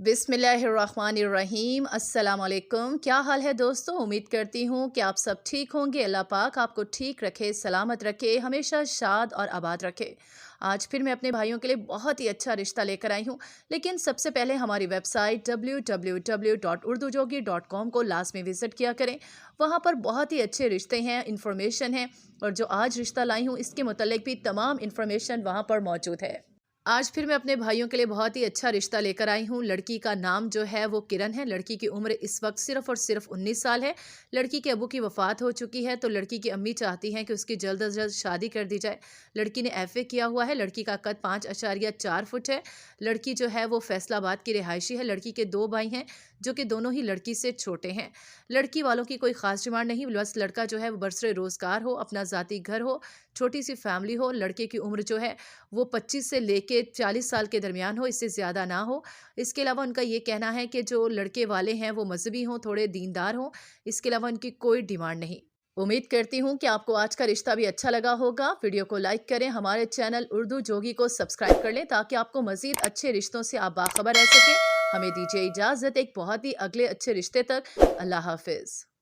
बिस्मिल्लाहिर्रहमानिर्रहीम। अस्सलाम वालेकुम। क्या हाल है दोस्तों? उम्मीद करती हूँ कि आप सब ठीक होंगे। अल्लाह पाक आपको ठीक रखे, सलामत रखे, हमेशा शाद और आबाद रखे। आज फिर मैं अपने भाइयों के लिए बहुत ही अच्छा रिश्ता लेकर आई हूँ, लेकिन सबसे पहले हमारी वेबसाइट www.urdujogi.com को लाजमी विज़िट किया करें। वहाँ पर बहुत ही अच्छे रिश्ते हैं, इन्फॉर्मेशन है, और जो आज रिश्ता लाई हूँ इसके मुतालिक भी तमाम इन्फॉर्मेशन वहाँ पर मौजूद है। आज फिर मैं अपने भाइयों के लिए बहुत ही अच्छा रिश्ता लेकर आई हूँ। लड़की का नाम जो है वो किरण है। लड़की की उम्र इस वक्त सिर्फ और सिर्फ 19 साल है। लड़की के अबू की वफ़ात हो चुकी है, तो लड़की की अम्मी चाहती हैं कि उसकी जल्द अज जल्द शादी कर दी जाए। लड़की ने FA किया हुआ है। लड़की का कद 5.4 फुट है। लड़की जो है वो फैसलाबाद की रिहायशी है। लड़की के 2 भाई हैं जो कि दोनों ही लड़की से छोटे हैं। लड़की वालों की कोई ख़ास डिमांड नहीं, बस लड़का जो है वो बरसरे रोज़गार हो, अपना ज़ाती घर हो, छोटी सी फैमिली हो। लड़के की उम्र जो है वो 25 से लेके 40 साल के दरमियान हो, इससे ज़्यादा ना हो। इसके अलावा उनका ये कहना है कि जो लड़के वाले हैं वो मजहबी हों, थोड़े दीनदार हों। इसके अलावा उनकी कोई डिमांड नहीं। उम्मीद करती हूँ कि आपको आज का रिश्ता भी अच्छा लगा होगा। वीडियो को लाइक करें, हमारे चैनल उर्दू जोगी को सब्सक्राइब कर लें ताकि आपको मज़ीद अच्छे रिश्तों से आप बाखबर रह सकें। हमें दीजिए इजाज़त एक बहुत ही अगले अच्छे रिश्ते तक। अल्लाह हाफिज़।